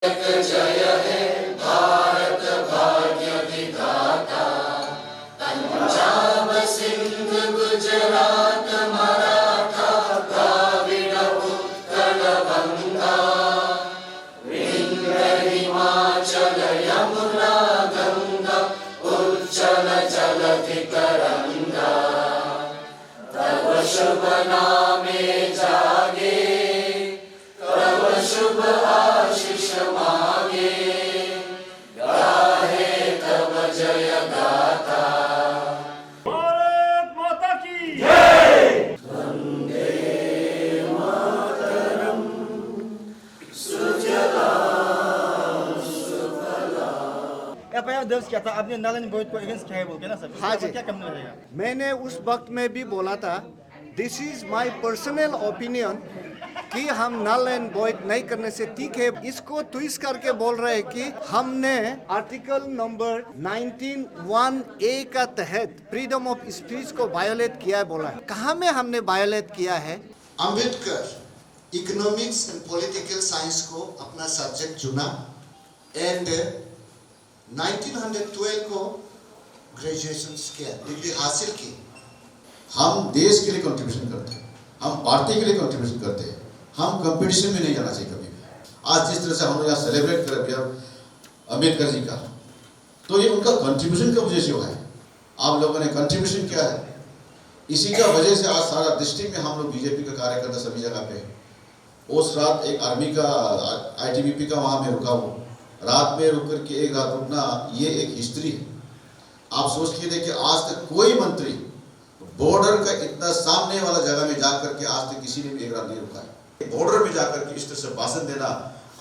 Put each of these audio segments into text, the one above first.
जय हे भारत भाग्य विधाता, पंजाब सिंध गुजरात मराठा द्राविड़ उत्कल बंगा, विंध्य हिमाचल यमुना गंगा उज्जल जलधि तरंगा, तव शुभ नामे जागे, तव शुभ आशीष मांगे, गाहे तव जय गाथा। भारत माता की वंदे मातरम सुजलाम सुफलाम। एफआईआर दर्ज किया था आपने नारायण बोर्ड को अगेंस्ट किया है बोल के ना सर। हाँ इसका जी। क्या करना रहेगा? मैंने उस वक्त में भी बोला था, this is my personal opinion कि हम नल एंड वॉइड नहीं करने से ठीक है। इसको ट्विस्ट करके बोल रहे हैं कि हमने आर्टिकल नंबर 19(1)(a) का तहत फ्रीडम ऑफ स्पीच को वायोलेट किया है बोला है। कहाँ में हमने वायोलेट किया है? Ambedkar economics and political science को अपना सब्जेक्ट चुना एंड 1912 को ग्रेजुएशन किया, डिग्री हासिल की। हम देश के लिए कंट्रीब्यूशन करते हैं, हम पार्टी के लिए कंट्रीब्यूशन करते हैं, हम कंपटीशन में नहीं जाना चाहिए कभी भी। आज जिस तरह से हम लोग यहाँ सेलिब्रेट कर रहे हैं अम्बेडकर जी का, तो ये उनका कंट्रीब्यूशन का वजह से हुआ है। आप लोगों ने कंट्रीब्यूशन किया है, इसी का वजह से आज सारा डिस्ट्रिक्ट में हम लोग बीजेपी का कार्यकर्ता सभी जगह पे हैं। उस रात एक आर्मी का आईटीबीपी का वहाँ में रुका हूँ, रात में रुक करके एक रात रुकना, ये एक हिस्ट्री है। आप सोच के देखिए, आज तक कोई मंत्री बॉर्डर का इतना सामने वाला जगह में जाकर के आज तक किसी ने भी एक रात नहीं रुका है। बॉर्डर में जाकर के इस तरह से भाषण देना,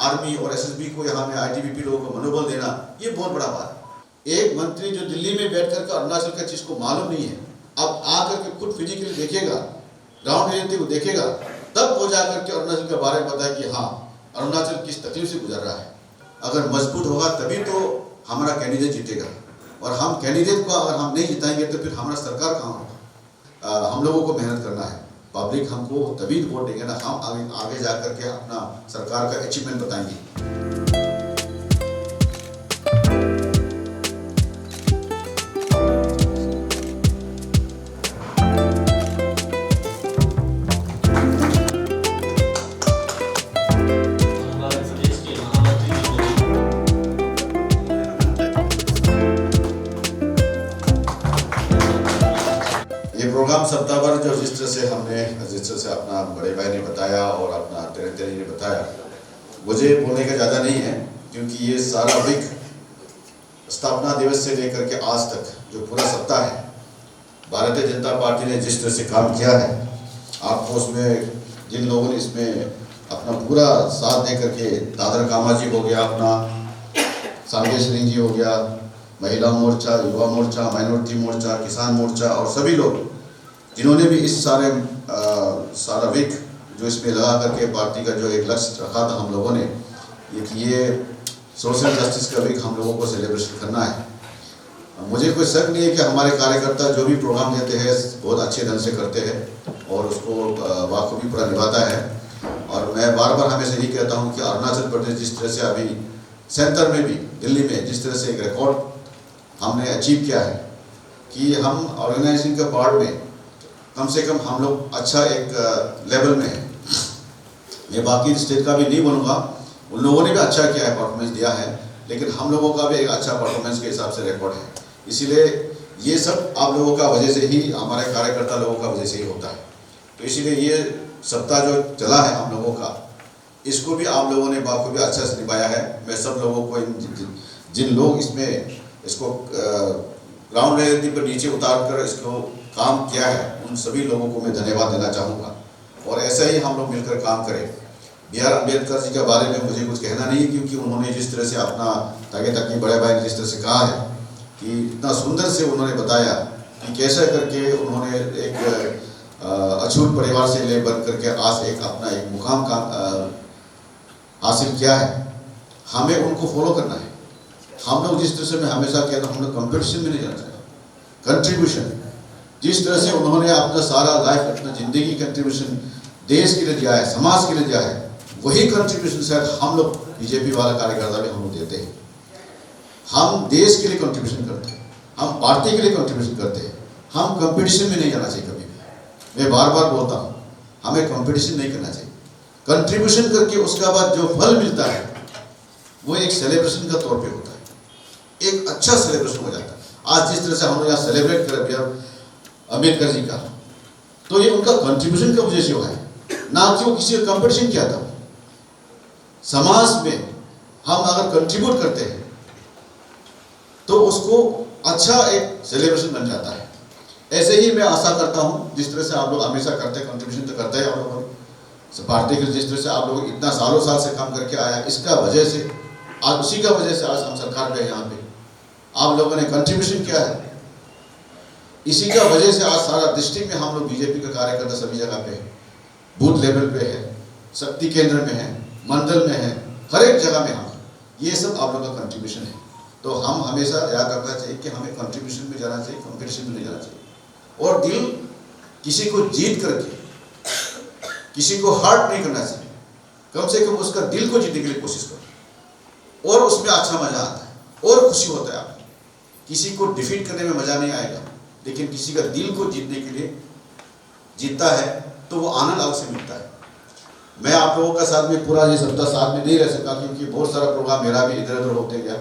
आर्मी और एसएसबी को यहाँ में आईटीबीपी लोगों को मनोबल देना, ये बहुत बड़ा बात है। एक मंत्री जो दिल्ली में बैठ करके अरुणाचल का चीज को मालूम नहीं है, अब आकर के खुद फिजिकली देखेगा, ग्राउंड रियलिटी को देखेगा, तब वो जाकर के अरुणाचल के बारे में बताए कि हाँ अरुणाचल किस तकलीफ से गुजर रहा है। अगर मजबूत होगा तभी तो हमारा कैंडिडेट जीतेगा, और हम कैंडिडेट को अगर हम नहीं जिताएंगे तो फिर हमारा सरकार कहाँ होगा। हम लोगों को मेहनत करना है, पब्लिक हमको तभी वोट देंगे ना, हम आगे जा करके अपना सरकार का अचीवमेंट बताएंगे। ये प्रोग्राम सप्ताह भर जो जिस तरह से अपना बड़े भाई ने बताया और अपना तेरे ने बताया, मुझे बोलने का ज़्यादा नहीं है, क्योंकि ये सारा वीक स्थापना दिवस से लेकर के आज तक जो पूरा सप्ताह है, भारतीय जनता पार्टी ने जिस तरह से काम किया है, आपको उसमें जिन लोगों ने इसमें अपना पूरा साथ दे करके, दादर कामा जी हो गया, अपना सांगे सिंह जी हो गया, महिला मोर्चा, युवा मोर्चा, माइनॉरिटी मोर्चा, किसान मोर्चा और सभी लोग जिन्होंने भी इस सारा वीक जो इसमें लगा करके पार्टी का जो एक लक्ष्य रखा था हम लोगों ने, ये सोशल जस्टिस का वीक हम लोगों को सेलिब्रेशन करना है। मुझे कोई शक नहीं है कि हमारे कार्यकर्ता जो भी प्रोग्राम देते हैं बहुत अच्छे ढंग से करते हैं और उसको बाखूबी पूरा निभाता है। और मैं बार बार हमेशा यही कहता हूँ कि अरुणाचल प्रदेश जिस तरह से अभी सेंटर में भी, दिल्ली में जिस तरह से एक रिकॉर्ड हमने अचीव किया है कि हम ऑर्गेनाइजिंग के पार्ट में कम से कम हम लोग अच्छा एक लेवल में है। मैं बाकी स्टेट का भी नहीं बोलूँगा, उन लोगों ने भी अच्छा किया है, परफॉर्मेंस दिया है, लेकिन हम लोगों का भी एक अच्छा परफॉर्मेंस के हिसाब से रिकॉर्ड है। इसीलिए ये सब आप लोगों का वजह से ही, हमारे कार्यकर्ता लोगों का वजह से ही होता है। तो इसीलिए ये सप्ताह जो चला है हम लोगों का, इसको भी आप लोगों ने बाखूबी अच्छा से निभाया है। मैं सब लोगों को, जिन लोग इसको ग्राउंड रियलिटी पर नीचे उतार कर इसको काम किया है, उन सभी लोगों को मैं धन्यवाद देना चाहूँगा। और ऐसा ही हम लोग मिलकर काम करें। B.R. अम्बेडकर जी के बारे में मुझे कुछ कहना नहीं है, क्योंकि उन्होंने जिस तरह से अपना ताकि तक बड़े भाई ने जिस तरह से कहा है कि इतना सुंदर से उन्होंने बताया कि कैसे करके उन्होंने एक अछूत परिवार से ले बन करके आज एक अपना एक मुकाम का हासिल किया है। हमें उनको फॉलो करना है। हम लोग जिस तरह से, मैं हमेशा कहता हूँ, हम लोग कंपटीशन में नहीं जाना चाहिए, कंट्रीब्यूशन। जिस तरह से उन्होंने अपना सारा लाइफ, अपना जिंदगी कंट्रीब्यूशन देश के लिए दिया है, समाज के लिए दिया है, वही कंट्रीब्यूशन शायद हम लोग बीजेपी वाला कार्यकर्ता भी हम लोग देते हैं। हम देश के लिए कंट्रीब्यूशन करते हैं, हम पार्टी के लिए कंट्रीब्यूशन करते हैं। हम कंपटीशन में नहीं जाना चाहिए कभी भी। मैं बार बार बोलता हूँ, हमें कंपटीशन नहीं करना चाहिए। कंट्रीब्यूशन करके उसका बाद जो फल मिलता है वो एक सेलिब्रेशन का तौर पे होता है, एक अच्छा सेलिब्रेशन हो जाता है। आज जिस तरह से हम लोग यहाँ सेलिब्रेट कर रहे हैं अम्बेडकर जी का, तो ये उनका कंट्रीब्यूशन का वजह से हुआ है, ना कि वो किसी का कंपटीशन किया था। समाज में हम अगर कंट्रीब्यूट करते हैं तो उसको अच्छा एक सेलिब्रेशन बन जाता है। ऐसे ही मैं आशा करता हूँ, जिस तरह से आप लोग हमेशा करते हैं, कंट्रीब्यूशन तो करते हैं आप लोग पार्टी के, जिस तरह से आप लोग इतना सालों साल से काम करके आया, इसका वजह से आज, उसी का वजह से आज हम सरकार पे यहाँ पे आप लोगों ने कंट्रीब्यूशन किया है। इसी का वजह से आज सारा डिस्ट्रिक्ट में हम लोग बीजेपी का कार्यकर्ता सभी जगह पे है, बूथ लेवल पे है, शक्ति केंद्र में है, मंडल में है, हर एक जगह में हम, ये सब आप लोग का कंट्रीब्यूशन है। तो हम हमेशा याद रखना चाहिए कि हमें कंट्रीब्यूशन में जाना चाहिए, कंपटीशन में नहीं जाना चाहिए। और दिल किसी को जीत करके किसी को हर्ट नहीं करना चाहिए, कम से कम उसका दिल को जीतने के लिए कोशिश करो, और उसमें अच्छा मजा आता है और खुशी होता है। आपको किसी को डिफीट करने में मजा नहीं आएगा, लेकिन किसी का दिल को जीतने के लिए जीतता है तो वो आनंद अलग से मिलता है। मैं आप लोगों का साथ में पूरा ये सप्ताह साथ में नहीं रह सका, क्योंकि बहुत सारा प्रोग्राम मेरा भी इधर उधर होते गया।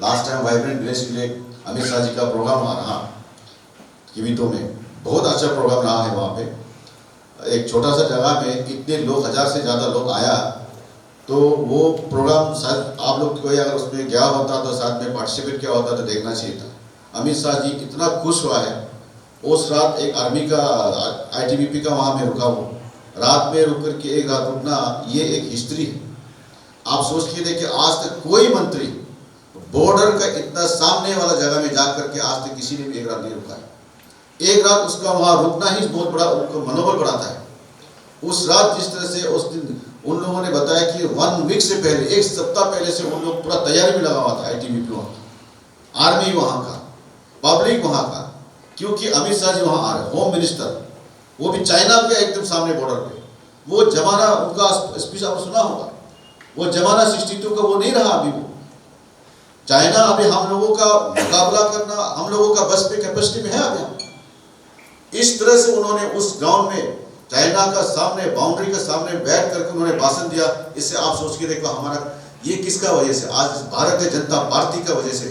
लास्ट टाइम वाइब्रेंट विलेज के लिए अमित शाह जी का प्रोग्राम आ रहा किमितो में, बहुत अच्छा प्रोग्राम रहा है। वहाँ पे एक छोटा सा जगह में इतने लोग, 1000 से ज़्यादा लोग आया, तो वो प्रोग्राम शायद आप लोग कोई अगर उसमें गया होता तो साथ में पार्टिसिपेट किया होता तो देखना चाहिए था। अमित शाह जी इतना खुश हुआ है। उस रात एक आर्मी का ITBP का वहाँ में रुका, वो रात में रुक करके एक रात रुकना, ये एक हिस्ट्री है। आप सोच के देखिए, आज तक कोई मंत्री बॉर्डर का इतना सामने वाला जगह में जा करके आज तक किसी ने भी एक रात नहीं रुका है। एक रात उसका वहाँ रुकना ही बहुत बड़ा उनको मनोबल बढ़ाता है। उस रात जिस तरह से उस दिन उन लोगों ने बताया कि 1 वीक से पहले, 1 सप्ताह पहले से उन लोग पूरा तैयारी में लगा हुआ था। ITBP वहाँ का, आर्मी वहाँ का, पब्लिक वहाँ का, क्योंकि अमित शाह जी वहाँ आ रहे, होम मिनिस्टर, वो भी चाइना के एकदम सामने बॉर्डर पे। वो जमाना उनका स्पीच आपने सुना होगा, वो जमाना 62 का वो नहीं रहा। अभी वो चाइना, अभी हम लोगों का मुकाबला करना, हम लोगों का बस पे कैपेसिटी में है अभी। इस तरह से उन्होंने उस ग्राउंड में चाइना का सामने, बाउंड्री के सामने बैठ करके उन्होंने भाषण दिया। इससे आप सोच के देखो, हमारा ये किसका वजह से, आज भारतीय जनता पार्टी का वजह से,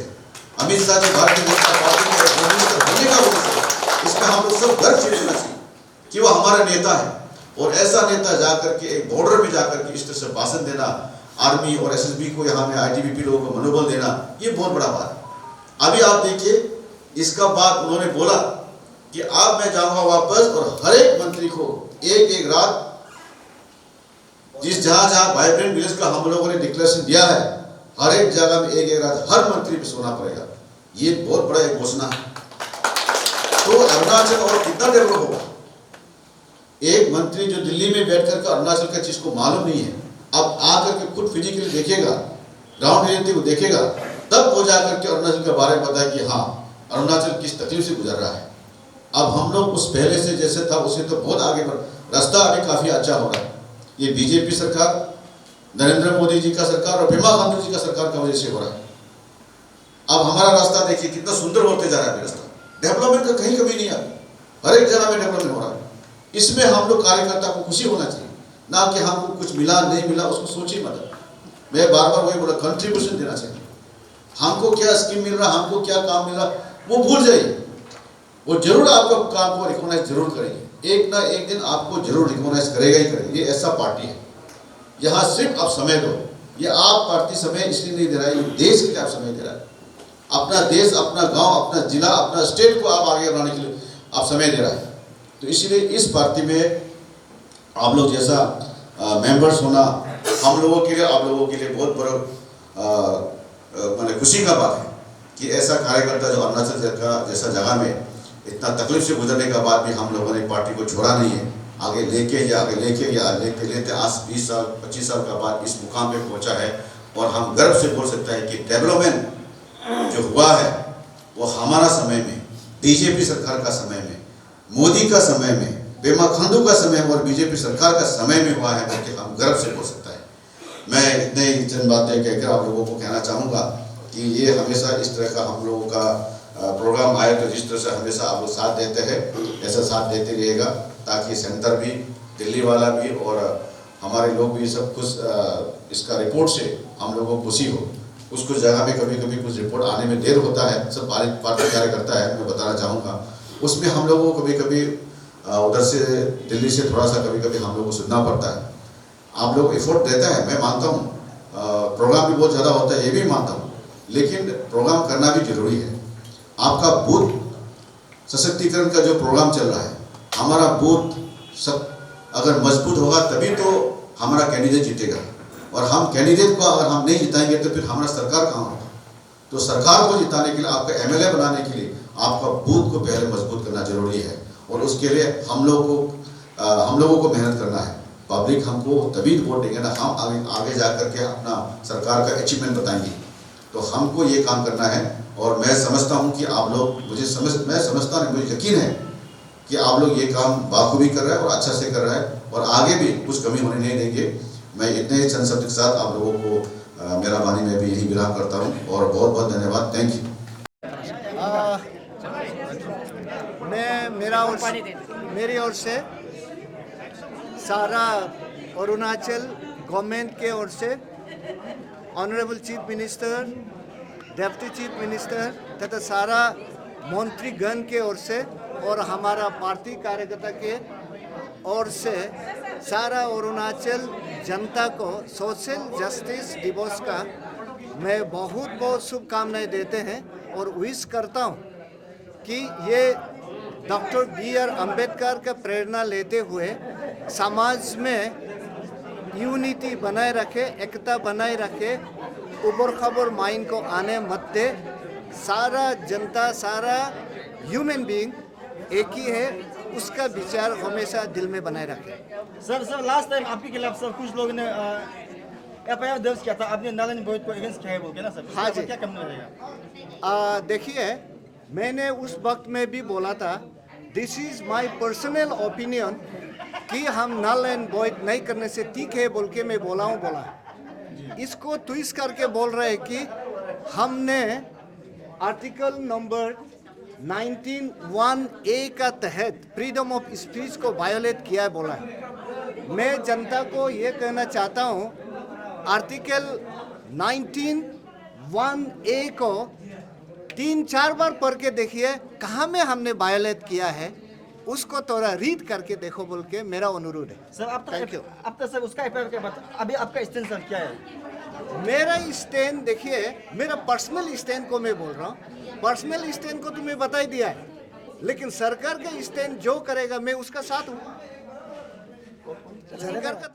अमित शाह जी भारतीय जनता पार्टी के होने का वजह से, इसमें हम लोग सब गर्व फील करना चाहिए कि वो हमारा नेता है। और ऐसा नेता जाकर के एक बॉर्डर में जाकर के इस तरह से भाषण देना, आर्मी और SSB को यहाँ में ITBP लोगों को मनोबल देना, ये बहुत बड़ा बात है। अभी आप देखिए, इसका बाद उन्होंने बोला कि अब मैं जाऊंगा वापस और हर एक मंत्री को एक रात, जिस जहां वाइब्रेंट विलेज का हम लोगों ने डिक्लेरेशन दिया है, हर एक जगह में एक रात हर मंत्री पे सोना पड़ेगा। ये बहुत बड़ा एक घोषणा है। तो अरुणाचल और कितना डेवलप होगा। एक मंत्री जो दिल्ली में बैठ कर अरुणाचल का चीज को मालूम नहीं है, अब आकर के खुद फिजिकली देखेगा, ग्राउंड रियलिटी को देखेगा, तब वो जाकर के अरुणाचल के बारे में पता है कि हाँ, अरुणाचल किस तकलीफ से गुजर रहा है। अब हम लोग उस पहले से जैसे था उससे तो बहुत आगे बढ़, रास्ता अभी काफी अच्छा हो रहा है। ये बीजेपी सरकार, नरेंद्र मोदी जी का सरकार और पेमा खांडू जी का सरकार का वजह से हो रहा है। अब हमारा रास्ता देखिए कितना सुंदर होते जा रहा है। रास्ता डेवलपमेंट का कहीं कमी नहीं आती, हर एक जगह में डेवलपमेंट हो रहा है। इसमें हम लोग कार्यकर्ता को खुशी होना चाहिए, ना कि हमको कुछ मिला नहीं मिला उसको सोचिए मत। मैं बार बार वही बोला, कंट्रीब्यूशन देना चाहिए। हमको क्या स्कीम मिल रहा, हमको क्या काम मिल रहा, वो भूल जाइए। वो जरूर आपका काम को रिकॉग्नाइज जरूर करेंगे, एक ना एक दिन आपको जरूर रिकॉग्नाइज करेगा ही करेगा। ये ऐसा पार्टी है, यहाँ सिर्फ आप समय दो। ये आप पार्टी समय इसलिए नहीं दे रहा है, ये देश के लिए आप समय दे रहा है। अपना देश, अपना गांव, अपना जिला, अपना स्टेट को आप आगे बढ़ाने के लिए आप समय दे रहा है। तो इसलिए इस पार्टी में आप लोग जैसा मेंबर्स होना हम लोगों के लिए, आप लोगों के लिए बहुत बड़ा मैंने खुशी का बात है कि ऐसा कार्यकर्ता जो अरुणाचल जैसा जगह में इतना तकलीफ से गुजरने के बाद भी हम लोगों ने पार्टी को छोड़ा नहीं है, आगे लेके लेते आज 20 साल 25 साल का बाद इस मुकाम पे पहुंचा है। और हम गर्व से बोल सकते हैं कि डेवलपमेंट जो हुआ है वो हमारा समय में, बीजेपी सरकार का समय में, मोदी का समय में, पेमा खांडू का समय और बीजेपी सरकार का समय में हुआ है, करके हम गर्व से बोल सकते हैं। मैं इतने ही चंद बातें कहकर आप लोगों को कहना चाहूँगा कि ये हमेशा इस तरह का हम लोगों का प्रोग्राम आए तो जिस तरह से हमेशा आप लोग साथ देते हैं ऐसा साथ देते रहिएगा, ताकि सेंटर भी, दिल्ली वाला भी और हमारे लोग भी सब कुछ इसका रिपोर्ट से हम लोगों को खुशी हो। कुछ कुछ जगह में कभी कभी कुछ रिपोर्ट आने में देर होता है, सब पार्टी कार्य करता है, मैं बताना चाहूँगा। उसमें हम लोगों को कभी कभी उधर से दिल्ली से थोड़ा सा कभी कभी हम लोगों को सुनना पड़ता है। आप लोग एफर्ट देता है, मैं मानता हूँ, प्रोग्राम भी बहुत ज़्यादा होता है, ये भी मानता हूँ, लेकिन प्रोग्राम करना भी जरूरी है। आपका बूथ सशक्तिकरण का जो प्रोग्राम चल रहा है, हमारा बूथ सब अगर मजबूत होगा तभी तो हमारा कैंडिडेट जीतेगा, और हम कैंडिडेट को अगर हम नहीं जिताएंगे तो फिर हमारा सरकार कहाँ होगा। तो सरकार को जिताने के लिए, आपका एमएलए बनाने के लिए आपका बूथ को पहले मजबूत करना जरूरी है, और उसके लिए हम लोगों को मेहनत करना है। पब्लिक हमको तभी वोट देंगे ना, हम आगे जा करके अपना सरकार का अचीवमेंट बताएंगे। तो हमको ये काम करना है, और मैं समझता हूँ कि आप लोग मुझे यकीन है कि आप लोग ये काम बाखूबी कर रहे हैं और अच्छा से कर रहे हैं, और आगे भी कुछ कमी होने नहीं देंगे। मैं इतने चंद शब्द के साथ आप लोगों को मेरा वाणी में भी यही विराम करता हूँ, और बहुत बहुत धन्यवाद। Thank you. मेरी ओर से सारा अरुणाचल गवर्नमेंट के ओर से honourable chief minister, deputy chief minister तथा सारा मंत्रीगण के ओर से और हमारा पार्टी कार्यकर्ता के ओर से सारा अरुणाचल जनता को सोशल जस्टिस दिवस का मैं बहुत बहुत शुभकामनाएं देते हैं, और विश करता हूं कि ये डॉक्टर बी.आर. अम्बेडकर का प्रेरणा लेते हुए समाज में यूनिटी बनाए रखे, एकता बनाए रखे, उबड़ खाबड़ माइंड को आने मत दे। सारा जनता, सारा ह्यूमन बीइंग एक ही है, उसका विचार हमेशा दिल में बनाए रखे। सर लास्ट टाइम आपके खिलाफ सर कुछ लोगों ने एफआईआर दर्ज किया था, आपने नालन बोर्ड को अगेंस्ट किया है बोल के ना सर। हाँ जी। क्या करना रहेगा? देखिए, मैंने उस वक्त में भी बोला था, this is my personal opinion कि हम नल एंड वॉइड नहीं करने से ठीक है बोल के मैं बोला। इसको ट्विस्ट करके बोल रहे हैं कि हमने आर्टिकल नंबर 19(1)(a) का तहत फ्रीडम ऑफ स्पीच को वायोलेट किया है बोला है। मैं जनता को ये कहना चाहता हूँ, आर्टिकल 19(1)(a) को 3-4 बार पढ़ के देखिए कहाँ में हमने वायोलेट किया है, उसको थोड़ा रीड करके देखो बोल के मेरा अनुरोध है। सर अब तक सर उसका एफआईआर क्या बता, अभी आपका स्टैंड सर क्या है? मेरा स्टैंड देखिए, मेरा पर्सनल स्टैंड को मैं बोल रहा हूँ। पर्सनल स्टैंड को तुम्हें बता ही दिया है, लेकिन सरकार का स्टैंड जो करेगा मैं उसका साथ हूँ। सरकार का